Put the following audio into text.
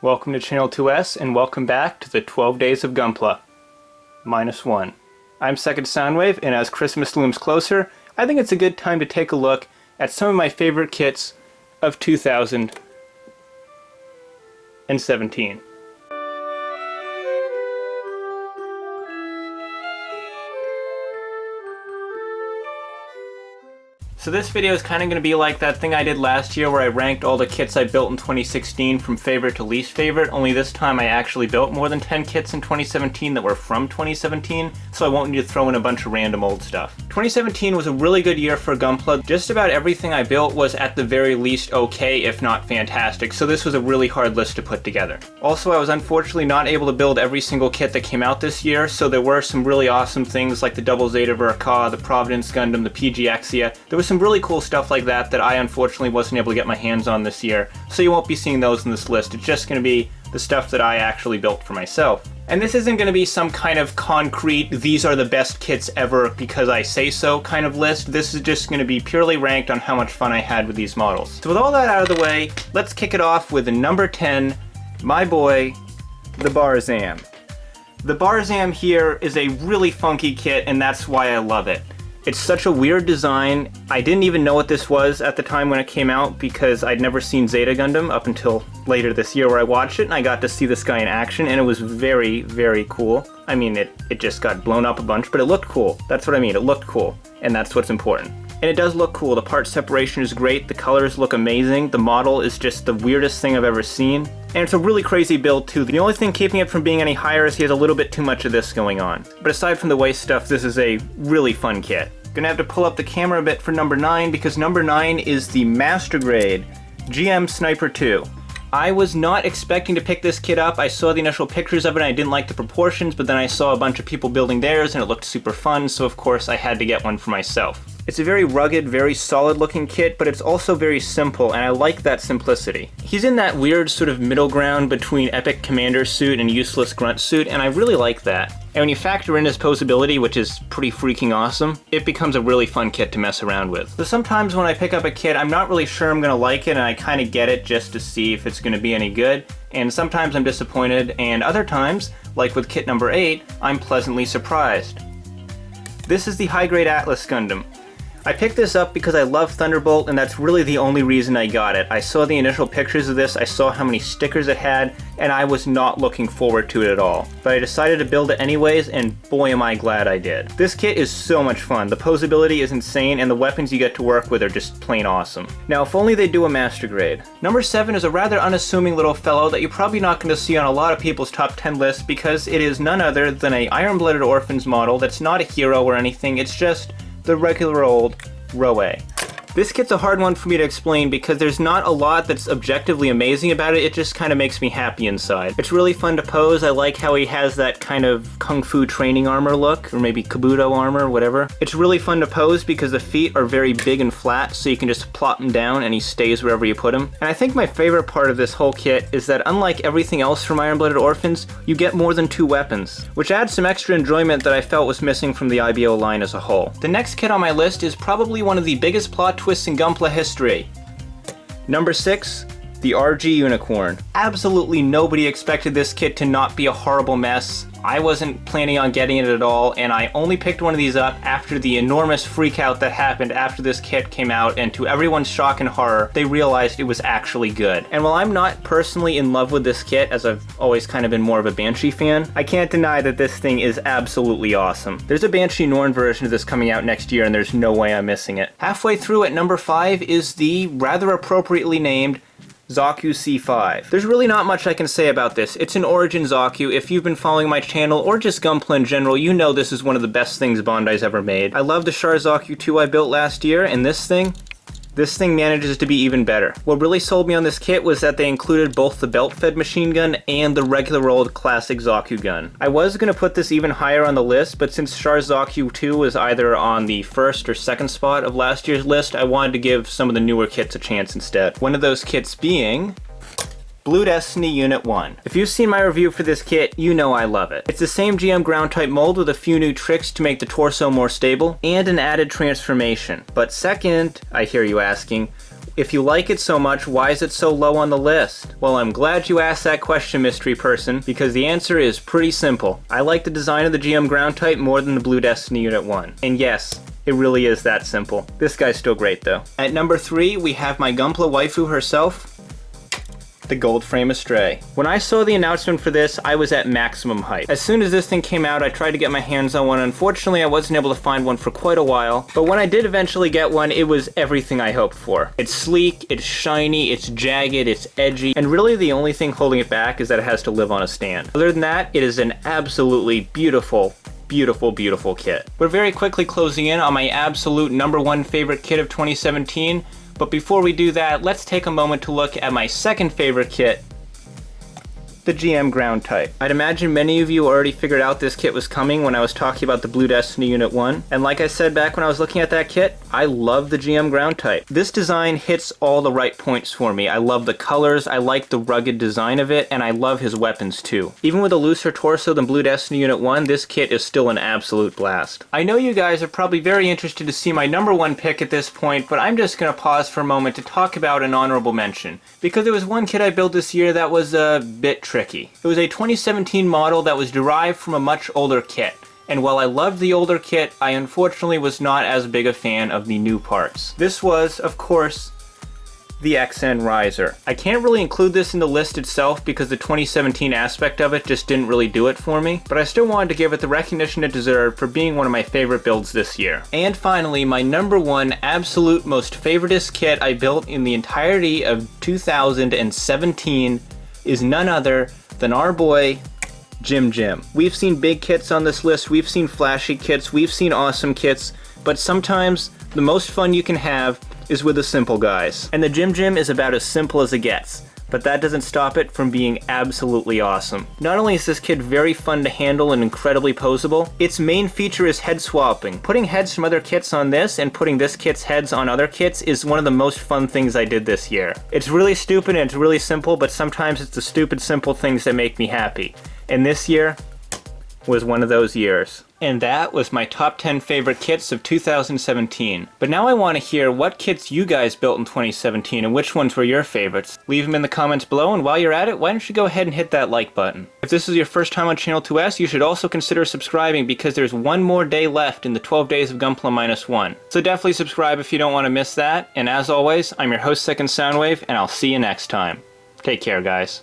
Welcome to Channel 2S and welcome back to the 12 Days of Gunpla. -1. I'm Second Soundwave, and as Christmas looms closer, I think it's a good time to take a look at some of my favorite kits of 2017. So this video is kind of going to be like that thing I did last year where I ranked all the kits I built in 2016 from favorite to least favorite, only this time I actually built more than 10 kits in 2017 that were from 2017, so I won't need to throw in a bunch of random old stuff. 2017 was a really good year for Gunpla. Just about everything I built was at the very least okay, if not fantastic, so this was a really hard list to put together. Also, I was unfortunately not able to build every single kit that came out this year, so there were some really awesome things like the Double Zeta Verka, the Providence Gundam, the PG Exia. There was some really cool stuff like that that I unfortunately wasn't able to get my hands on this year, so you won't be seeing those in this list. It's just going to be the stuff that I actually built for myself. And this isn't going to be some kind of concrete, these are the best kits ever because I say so kind of list. This is just going to be purely ranked on how much fun I had with these models. So with all that out of the way, let's kick it off with the number 10, my boy, the Barsam. The Barsam here is a really funky kit, and that's why I love it. It's such a weird design. I didn't even know what this was at the time when it came out because I'd never seen Zeta Gundam up until later this year where I watched it and I got to see this guy in action, and it was very, very cool. I mean, it just got blown up a bunch, but it looked cool. That's what I mean, it looked cool, and that's what's important. And it does look cool. The part separation is great, the colors look amazing, the model is just the weirdest thing I've ever seen. And it's a really crazy build too. The only thing keeping it from being any higher is he has a little bit too much of this going on. But aside from the waist stuff, this is a really fun kit. Gonna have to pull up the camera a bit for number 9 because number 9 is the Master Grade GM Sniper 2. I was not expecting to pick this kit up. I saw the initial pictures of it and I didn't like the proportions, but then I saw a bunch of people building theirs and it looked super fun, so of course I had to get one for myself. It's a very rugged, very solid looking kit, but it's also very simple, and I like that simplicity. He's in that weird sort of middle ground between epic commander suit and useless grunt suit, and I really like that. And when you factor in his posability, which is pretty freaking awesome, it becomes a really fun kit to mess around with. So sometimes when I pick up a kit, I'm not really sure I'm gonna like it, and I kind of get it just to see if it's gonna be any good. And sometimes I'm disappointed, and other times, like with kit number 8, I'm pleasantly surprised. This is the High Grade Atlas Gundam. I picked this up because I love Thunderbolt, and that's really the only reason I got it. I saw the initial pictures of this, I saw how many stickers it had, and I was not looking forward to it at all. But I decided to build it anyways, and boy am I glad I did. This kit is so much fun. The posability is insane, and the weapons you get to work with are just plain awesome. Now, if only they do a Master Grade. Number 7 is a rather unassuming little fellow that you're probably not going to see on a lot of people's top 10 lists because it is none other than a Iron-Blooded Orphans model that's not a hero or anything, it's just the regular old Roe. This kit's a hard one for me to explain because there's not a lot that's objectively amazing about it, it just kind of makes me happy inside. It's really fun to pose, I like how he has that kind of kung fu training armor look, or maybe kabuto armor, whatever. It's really fun to pose because the feet are very big and flat, so you can just plop him down and he stays wherever you put him. And I think my favorite part of this whole kit is that unlike everything else from Iron-Blooded Orphans, you get more than 2 weapons, which adds some extra enjoyment that I felt was missing from the IBO line as a whole. The next kit on my list is probably one of the biggest plot twists in Gunpla history. Number 6, the RG Unicorn. Absolutely nobody expected this kit to not be a horrible mess. I wasn't planning on getting it at all, and I only picked one of these up after the enormous freakout that happened after this kit came out, and to everyone's shock and horror, they realized it was actually good. And while I'm not personally in love with this kit, as I've always kind of been more of a Banshee fan, I can't deny that this thing is absolutely awesome. There's a Banshee Norn version of this coming out next year, and there's no way I'm missing it. Halfway through at number 5 is the rather appropriately named Zhou QC5. There's really not much I can say about this. It's an Origin Zhou. If you've been following my channel, or just Gunpla in general, you know this is one of the best things Bandai's ever made. I love the Char Zhou 2 I built last year, and this thing manages to be even better. What really sold me on this kit was that they included both the belt-fed machine gun and the regular old classic Zhou gun. I was going to put this even higher on the list, but since Char Zhou 2 was either on the first or second spot of last year's list, I wanted to give some of the newer kits a chance instead. One of those kits being Blue Destiny Unit 1. If you've seen my review for this kit, you know I love it. It's the same GM ground type mold with a few new tricks to make the torso more stable, and an added transformation. But second, I hear you asking, If you like it so much, why is it so low on the list? Well, I'm glad you asked that question, mystery person, because the answer is pretty simple. I like the design of the GM ground type more than the Blue Destiny Unit 1. And yes, it really is that simple. This guy's still great though. At number 3, we have my Gunpla waifu herself, the Gold Frame Astray. When I saw the announcement for this, I was at maximum hype. As soon as this thing came out, I tried to get my hands on one. Unfortunately, I wasn't able to find one for quite a while, but when I did eventually get one, it was everything I hoped for. It's sleek, it's shiny, it's jagged, it's edgy, and really the only thing holding it back is that it has to live on a stand. Other than that, it is an absolutely beautiful kit. We're very quickly closing in on my absolute number 1 favorite kit of 2017, but before we do that, let's take a moment to look at my second favorite kit, the GM ground type. I'd imagine many of you already figured out this kit was coming when I was talking about the Blue Destiny Unit 1, and like I said back when I was looking at that kit, I love the GM ground type. This design hits all the right points for me. I love the colors, I like the rugged design of it, and I love his weapons too. Even with a looser torso than Blue Destiny Unit 1, this kit is still an absolute blast. I know you guys are probably very interested to see my number 1 pick at this point, but I'm just gonna pause for a moment to talk about an honorable mention, because there was one kit I built this year that was a bit tricky. It was a 2017 model that was derived from a much older kit, and while I loved the older kit, I unfortunately was not as big a fan of the new parts. This was, of course, the XN Riser. I can't really include this in the list itself because the 2017 aspect of it just didn't really do it for me, but I still wanted to give it the recognition it deserved for being one of my favorite builds this year. And finally, my number 1 absolute most favoritist kit I built in the entirety of 2017 is none other than our boy, Jim. We've seen big kits on this list, we've seen flashy kits, we've seen awesome kits, but sometimes the most fun you can have is with the simple guys. And the Jim is about as simple as it gets, but that doesn't stop it from being absolutely awesome. Not only is this kit very fun to handle and incredibly posable, its main feature is head swapping. Putting heads from other kits on this and putting this kit's heads on other kits is one of the most fun things I did this year. It's really stupid and it's really simple, but sometimes it's the stupid simple things that make me happy. And this year was one of those years. And that was my top 10 favorite kits of 2017. But now I want to hear what kits you guys built in 2017 and which ones were your favorites. Leave them in the comments below, and while you're at it, why don't you go ahead and hit that like button. If this is your first time on Channel 2S, you should also consider subscribing because there's one more day left in the 12 days of Gunpla -1. So definitely subscribe if you don't want to miss that, and as always, I'm your host Second Soundwave, and I'll see you next time. Take care, guys.